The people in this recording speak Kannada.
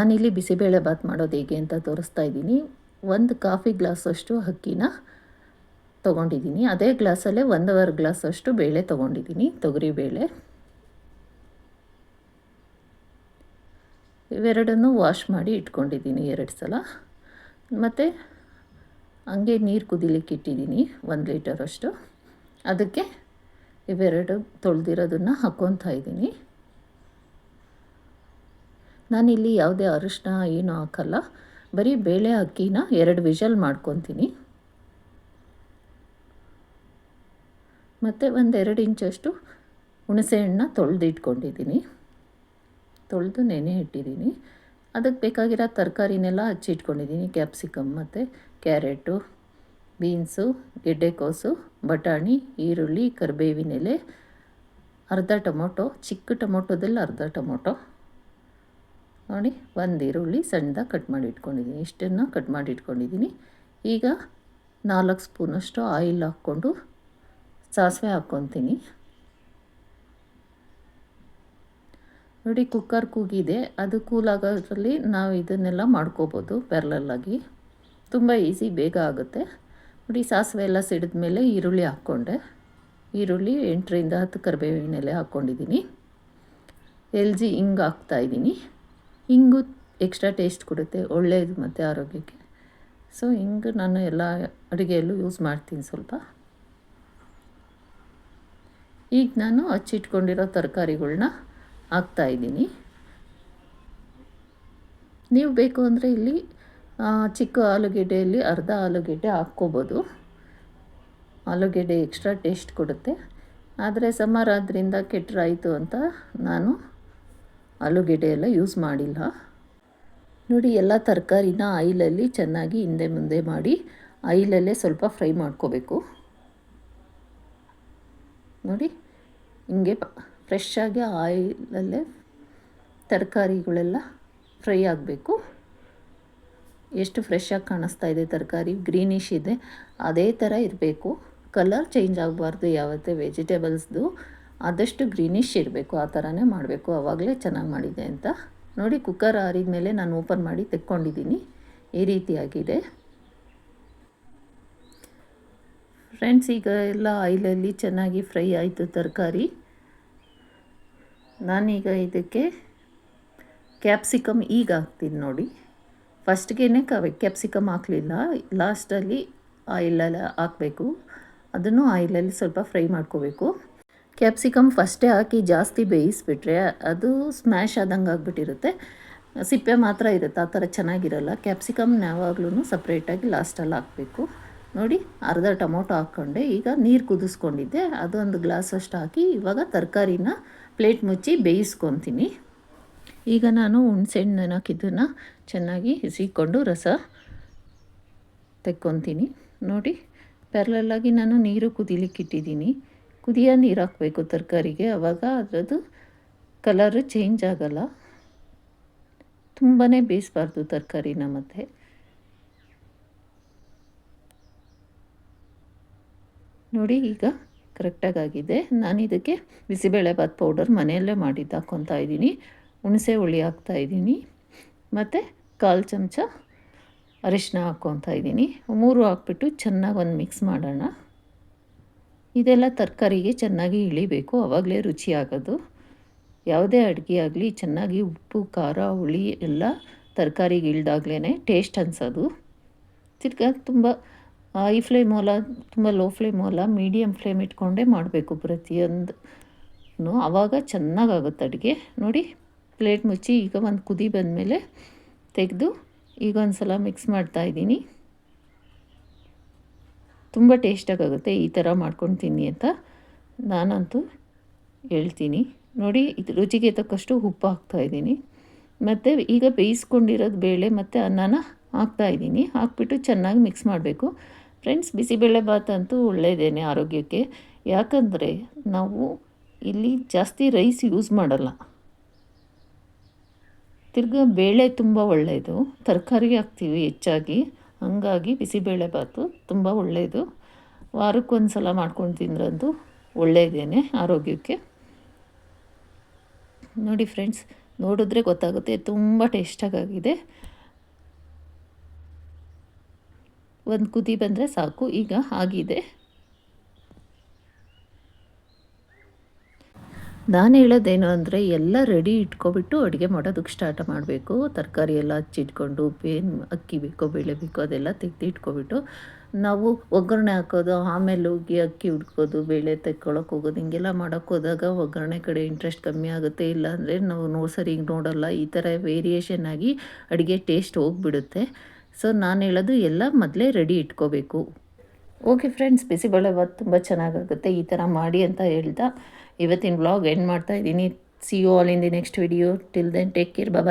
ನಾನಿಲ್ಲಿ ಬಿಸಿಬೇಳೆ ಬಾತ್ ಮಾಡೋದು ಹೇಗೆ ಅಂತ ತೋರಿಸ್ತಾ ಇದ್ದೀನಿ. 1 ಕಾಫಿ ಗ್ಲಾಸಷ್ಟು ಅಕ್ಕಿನ ತೊಗೊಂಡಿದ್ದೀನಿ. ಅದೇ ಗ್ಲಾಸಲ್ಲೇ 1.5 ಗ್ಲಾಸಷ್ಟು ಬೇಳೆ ತೊಗೊಂಡಿದ್ದೀನಿ, ತೊಗರಿಬೇಳೆ. ಇವೆರಡನ್ನೂ ವಾಶ್ ಮಾಡಿ ಇಟ್ಕೊಂಡಿದ್ದೀನಿ 2 ಸಲ. ಮತ್ತು ಹಂಗೆ ನೀರು ಕುದಿಲಿಕ್ಕೆ ಇಟ್ಟಿದ್ದೀನಿ 1 ಲೀಟರಷ್ಟು. ಅದಕ್ಕೆ ಇವೆರಡು ತೊಳೆದಿರೋದನ್ನು ಹಾಕ್ಕೊತಾ ಇದ್ದೀನಿ. ನಾನಿಲ್ಲಿ ಯಾವುದೇ ಅರಿಶಿನ ಏನೂ ಹಾಕಲ್ಲ, ಬರೀ ಬೇಳೆ ಅಕ್ಕಿನ 2 ವಿಷಲ್ ಮಾಡ್ಕೊತೀನಿ. ಮತ್ತು 1-2 ಇಂಚಷ್ಟು ಹುಣಸೆಹಣ್ಣನ್ನ ತೊಳೆದಿಟ್ಕೊಂಡಿದ್ದೀನಿ, ತೊಳೆದು ನೆನೆ ಇಟ್ಟಿದ್ದೀನಿ. ಅದಕ್ಕೆ ಬೇಕಾಗಿರೋ ತರಕಾರಿನೆಲ್ಲ ಹಚ್ಚಿಟ್ಕೊಂಡಿದ್ದೀನಿ. ಕ್ಯಾಪ್ಸಿಕಮ್ ಮತ್ತು ಕ್ಯಾರೆಟು, ಬೀನ್ಸು, ಗೆಡ್ಡೆಕೋಸು, ಬಟಾಣಿ, ಈರುಳ್ಳಿ, ಕರಿಬೇವಿನ ಎಲೆ, ಅರ್ಧ ಟೊಮೊಟೊ, ಚಿಕ್ಕ ಟೊಮೊಟೊದಲ್ಲಿ ಅರ್ಧ ಟೊಮೊಟೊ ನೋಡಿ, 1 ಈರುಳ್ಳಿ ಸಣ್ಣದಾಗಿ ಕಟ್ ಮಾಡಿ ಇಟ್ಕೊಂಡಿದ್ದೀನಿ. ಇಷ್ಟನ್ನು ಕಟ್ ಮಾಡಿ ಇಟ್ಕೊಂಡಿದ್ದೀನಿ. ಈಗ 4 ಸ್ಪೂನಷ್ಟು ಆಯಿಲ್ ಹಾಕ್ಕೊಂಡು ಸಾಸಿವೆ ಹಾಕ್ಕೊತೀನಿ. ನೋಡಿ, ಕುಕ್ಕರ್ ಕೂಗಿದೆ, ಅದು ಕೂಲಾಗೋದ್ರಲ್ಲಿ ನಾವು ಇದನ್ನೆಲ್ಲ ಮಾಡ್ಕೋಬೋದು ಪ್ಯಾರಲಲ್ಲಾಗಿ. ತುಂಬ ಈಸಿ, ಬೇಗ ಆಗುತ್ತೆ. ನೋಡಿ, ಸಾಸಿವೆ ಎಲ್ಲ ಸಿಡಿದ ಮೇಲೆ ಈರುಳ್ಳಿ ಹಾಕ್ಕೊಂಡೆ. ಈರುಳ್ಳಿ 8ರಿಂದ 10 ಕರಿಬೇವಿನ ಎಲೆ ಹಾಕ್ಕೊಂಡಿದ್ದೀನಿ. ಎಲ್ಜಿ ಹಿಂಗೆ ಹಾಕ್ತಾಯಿದ್ದೀನಿ. ಹಿಂಗು ಎಕ್ಸ್ಟ್ರಾ ಟೇಸ್ಟ್ ಕೊಡುತ್ತೆ, ಒಳ್ಳೆಯದು ಮತ್ತು ಆರೋಗ್ಯಕ್ಕೆ. ಸೊ ಹಿಂಗೆ ನಾನು ಎಲ್ಲ ಅಡುಗೆಯಲ್ಲೂ ಯೂಸ್ ಮಾಡ್ತೀನಿ ಸ್ವಲ್ಪ. ಈಗ ನಾನು ಹಚ್ಚಿಟ್ಕೊಂಡಿರೋ ತರಕಾರಿಗಳ್ನ ಹಾಕ್ತಾಯಿದ್ದೀನಿ. ನೀವು ಬೇಕು ಅಂದರೆ ಇಲ್ಲಿ ಚಿಕ್ಕ ಆಲೂಗೆಡ್ಡೆಯಲ್ಲಿ ಅರ್ಧ ಆಲೂಗೆಡ್ಡೆ ಹಾಕ್ಕೋಬೋದು. ಆಲೂಗೆಡ್ಡೆ ಎಕ್ಸ್ಟ್ರಾ ಟೇಸ್ಟ್ ಕೊಡುತ್ತೆ. ಆದರೆ ಸಮ್ಮರ್ ಆದ್ದರಿಂದ ಕೆಟ್ಟರಾಯಿತು ಅಂತ ನಾನು ಆಲೂಗೆಡ್ಡೆ ಎಲ್ಲ ಯೂಸ್ ಮಾಡಿಲ್ಲ. ನೋಡಿ, ಎಲ್ಲ ತರಕಾರಿನ ಆಯಿಲಲ್ಲಿ ಚೆನ್ನಾಗಿ ಹಿಂದೆ ಮುಂದೆ ಮಾಡಿ ಆಯಿಲಲ್ಲೇ ಸ್ವಲ್ಪ ಫ್ರೈ ಮಾಡ್ಕೋಬೇಕು. ನೋಡಿ, ಹಿಂಗೆ ಫ್ರೆಶ್ಶಾಗಿ ಆಯಿಲಲ್ಲೇ ತರಕಾರಿಗಳೆಲ್ಲ ಫ್ರೈ ಆಗಬೇಕು. ಎಷ್ಟು ಫ್ರೆಶ್ಶಾಗಿ ಕಾಣಿಸ್ತಾ ಇದೆ ತರಕಾರಿ, ಗ್ರೀನಿಶ್ ಇದೆ, ಅದೇ ಥರ ಇರಬೇಕು. ಕಲರ್ ಚೇಂಜ್ ಆಗಬಾರ್ದು. ಯಾವತ್ತೇ ವೆಜಿಟೇಬಲ್ಸ್ದು ಆದಷ್ಟು ಗ್ರೀನಿಶ್ ಇರಬೇಕು, ಆ ಥರನೇ ಮಾಡಬೇಕು. ಆವಾಗಲೇ ಚೆನ್ನಾಗಿ ಮಾಡಿದೆ ಅಂತ. ನೋಡಿ, ಕುಕ್ಕರ್ ಆರಿದ ಮೇಲೆ ನಾನು ಓಪನ್ ಮಾಡಿ ತೆಕ್ಕೊಂಡಿದ್ದೀನಿ. ಈ ರೀತಿಯಾಗಿದೆ ಫ್ರೆಂಡ್ಸ್. ಈಗ ಎಲ್ಲ ಆಯಿಲಲ್ಲಿ ಚೆನ್ನಾಗಿ ಫ್ರೈ ಆಯಿತು ತರಕಾರಿ. ನಾನೀಗ ಇದಕ್ಕೆ ಕ್ಯಾಪ್ಸಿಕಮ್ ಈಗ ಹಾಕ್ತೀನಿ. ನೋಡಿ, ಫಸ್ಟ್ಗೆ ಕ್ಯಾಪ್ಸಿಕಮ್ ಹಾಕಲಿಲ್ಲ, ಲಾಸ್ಟಲ್ಲಿ ಆಯಿಲಲ್ಲಿ ಹಾಕಬೇಕು. ಅದನ್ನು ಆಯಿಲಲ್ಲಿ ಸ್ವಲ್ಪ ಫ್ರೈ ಮಾಡ್ಕೋಬೇಕು. ಕ್ಯಾಪ್ಸಿಕಮ್ ಫಸ್ಟೇ ಹಾಕಿ ಜಾಸ್ತಿ ಬೇಯಿಸಿಬಿಟ್ರೆ ಅದು ಸ್ಮ್ಯಾಶ್ ಆದಂಗೆ ಆಗಿಬಿಟ್ಟಿರುತ್ತೆ, ಸಿಪ್ಪೆ ಮಾತ್ರ ಇರುತ್ತೆ, ಆ ಥರ ಚೆನ್ನಾಗಿರಲ್ಲ. ಕ್ಯಾಪ್ಸಿಕಮ್ನ ಯಾವಾಗಲೂ ಸಪ್ರೇಟಾಗಿ ಲಾಸ್ಟಲ್ಲಿ ಹಾಕಬೇಕು. ನೋಡಿ, ಅರ್ಧ ಟೊಮೊಟೊ ಹಾಕ್ಕೊಂಡೆ. ಈಗ ನೀರು ಕುದಿಸ್ಕೊಂಡಿದ್ದೆ, ಅದೊಂದು ಗ್ಲಾಸಷ್ಟು ಹಾಕಿ ಇವಾಗ ತರಕಾರಿನ ಪ್ಲೇಟ್ ಮುಚ್ಚಿ ಬೇಯಿಸ್ಕೊತೀನಿ. ಈಗ ನಾನು ಹುಣಸೆಹಣ್ಣು ಹಾಕಿದ್ದನ್ನು ಚೆನ್ನಾಗಿ ಹಿಸಿಕೊಂಡು ರಸ ತೆಕ್ಕೊತೀನಿ. ನೋಡಿ, ಪ್ಯಾರಲಲ್ಲಾಗಿ ನಾನು ನೀರು ಕುದಿಲಿಕ್ಕೆ ಇಟ್ಟಿದ್ದೀನಿ. ಕುದಿಯೋ ನೀರು ಹಾಕಬೇಕು ತರಕಾರಿಗೆ, ಆವಾಗ ಅದರದ್ದು ಕಲರು ಚೇಂಜ್ ಆಗಲ್ಲ. ತುಂಬಾ ಬೇಯಿಸಬಾರ್ದು ತರಕಾರಿನ. ಮತ್ತು ನೋಡಿ, ಈಗ ಕರೆಕ್ಟಾಗಿದೆ. ನಾನು ಇದಕ್ಕೆ ಬಿಸಿಬೇಳೆಬಾತ್ ಪೌಡರ್ ಮನೆಯಲ್ಲೇ ಮಾಡಿದ್ದು ಹಾಕ್ಕೊತಾ ಇದ್ದೀನಿ. ಹುಣಸೆ ಹುಳಿ ಹಾಕ್ತಾಯಿದ್ದೀನಿ ಮತ್ತು 1/4 ಚಮಚ ಅರಿಶಿನ ಹಾಕ್ಕೊತಾ ಇದ್ದೀನಿ. 3 ಹಾಕ್ಬಿಟ್ಟು ಚೆನ್ನಾಗಿ ಒಂದು ಮಿಕ್ಸ್ ಮಾಡೋಣ. ಇದೆಲ್ಲ ತರಕಾರಿಗೆ ಚೆನ್ನಾಗಿ ಇಳಿಬೇಕು, ಆವಾಗಲೇ ರುಚಿ ಆಗೋದು. ಯಾವುದೇ ಅಡುಗೆ ಆಗಲಿ ಚೆನ್ನಾಗಿ ಉಪ್ಪು, ಖಾರ, ಹುಳಿ ಎಲ್ಲ ತರಕಾರಿಗೆ ಇಳಿದಾಗ್ಲೇ ಟೇಸ್ಟ್ ಅನಿಸೋದು. ತಿರ್ಗಾ ತುಂಬ ಹೈ ಫ್ಲೇಮ್ ಅಲ್ಲ, ತುಂಬ ಲೋ ಫ್ಲೇಮ್ ಅಲ್ಲ, ಮೀಡಿಯಮ್ ಫ್ಲೇಮ್ ಇಟ್ಕೊಂಡೇ ಮಾಡಬೇಕು ಪ್ರತಿಯೊಂದು. ಆವಾಗ ಚೆನ್ನಾಗಾಗುತ್ತೆ ಅಡುಗೆ. ನೋಡಿ, ಪ್ಲೇಟ್ ಮುಚ್ಚಿ ಈಗ ಒಂದು ಕುದಿ ಬಂದಮೇಲೆ ತೆಗೆದು ಈಗ ಒಂದು ಸಲ ಮಿಕ್ಸ್ ಮಾಡ್ತಾಯಿದ್ದೀನಿ. ತುಂಬ ಟೇಸ್ಟಾಗುತ್ತೆ ಈ ಥರ ಮಾಡ್ಕೊಂಡು ತಿನ್ನಿ ಅಂತ ನಾನಂತೂ ಹೇಳ್ತೀನಿ. ನೋಡಿ, ಇದು ರುಚಿಗೆ ತಕ್ಕಷ್ಟು ಉಪ್ಪು ಹಾಕ್ತಾಯಿದ್ದೀನಿ. ಮತ್ತು ಈಗ ಬೇಯಿಸ್ಕೊಂಡಿರೋದು ಬೇಳೆ ಮತ್ತು ಅನ್ನನ ಹಾಕ್ತಾಯಿದ್ದೀನಿ. ಹಾಕ್ಬಿಟ್ಟು ಚೆನ್ನಾಗಿ ಮಿಕ್ಸ್ ಮಾಡಬೇಕು. ಫ್ರೆಂಡ್ಸ್, ಬಿಸಿಬೇಳೆಬಾತ್ ಅಂತೂ ಒಳ್ಳೆಯದೇನೆ ಆರೋಗ್ಯಕ್ಕೆ. ಯಾಕಂದರೆ ನಾವು ಇಲ್ಲಿ ಜಾಸ್ತಿ ರೈಸ್ ಯೂಸ್ ಮಾಡಲ್ಲ. ತಿರ್ಗಾ ಬೇಳೆ ತುಂಬ ಒಳ್ಳೆಯದು, ತರಕಾರಿ ಹಾಕ್ತೀವಿ ಹೆಚ್ಚಾಗಿ. ಹಾಗಾಗಿ ಬಿಸಿಬೇಳೆಬಾತು ತುಂಬ ಒಳ್ಳೆಯದು. ವಾರಕ್ಕೊಂದು ಸಲ ಮಾಡ್ಕೊಂಡು ತಿಂದ್ರಂತೂ ಒಳ್ಳೆಯದೇನೆ ಆರೋಗ್ಯಕ್ಕೆ. ನೋಡಿ ಫ್ರೆಂಡ್ಸ್, ನೋಡಿದ್ರೆ ಗೊತ್ತಾಗುತ್ತೆ, ತುಂಬ ಟೇಸ್ಟಾಗಿದೆ. ಒಂದು ಕುದಿ ಬಂದರೆ ಸಾಕು. ಈಗ ಆಗಿದೆ. ನಾನು ಹೇಳೋದೇನು ಅಂದರೆ ಎಲ್ಲ ರೆಡಿ ಇಟ್ಕೊಬಿಟ್ಟು ಅಡುಗೆ ಮಾಡೋದಕ್ಕೆ ಸ್ಟಾರ್ಟ್ ಮಾಡಬೇಕು. ತರಕಾರಿ ಎಲ್ಲ ಹಚ್ಚಿಟ್ಕೊಂಡು ಏನು ಅಕ್ಕಿ ಬೇಕೋ ಬೇಳೆ ಬೇಕೋ ಅದೆಲ್ಲ ತೆಗೆದು ಇಟ್ಕೊಬಿಟ್ಟು ನಾವು ಒಗ್ಗರಣೆ ಹಾಕೋದು, ಆಮೇಲೆ ಹೋಗಿ ಅಕ್ಕಿ ಹುಡ್ಕೋದು, ಬೇಳೆ ತೆಕ್ಕೊಳಕ್ಕೆ ಹೋಗೋದು, ಹಿಂಗೆಲ್ಲ ಮಾಡೋಕ್ಕೆ ಹೋದಾಗ ಒಗ್ಗರಣೆ ಕಡೆ ಇಂಟ್ರೆಸ್ಟ್ ಕಮ್ಮಿ ಆಗುತ್ತೆ. ಇಲ್ಲಾಂದರೆ ನಾವು ಸರಿಗೆ ನೋಡೋಲ್ಲ. ಈ ಥರ ವೇರಿಯೇಷನ್ ಆಗಿ ಅಡುಗೆ ಟೇಸ್ಟ್ ಹೋಗಿಬಿಡುತ್ತೆ. ಸೊ ನಾನು ಹೇಳೋದು ಎಲ್ಲ ಮೊದಲೇ ರೆಡಿ ಇಟ್ಕೋಬೇಕು. ಓಕೆ ಫ್ರೆಂಡ್ಸ್, ಬಿಸಿಬೇಳೆಭಾತ್ ತುಂಬ ಚೆನ್ನಾಗಾಗುತ್ತೆ. ಈ ಥರ ಮಾಡಿ ಅಂತ ಹೇಳ್ತಾ ಇವತ್ತಿನ ವ್ಲಾಗ್ ಎಂಡ್ ಮಾಡ್ತಾ ಇದ್ದೀನಿ. See you all in the next video. Till then take care. Bye.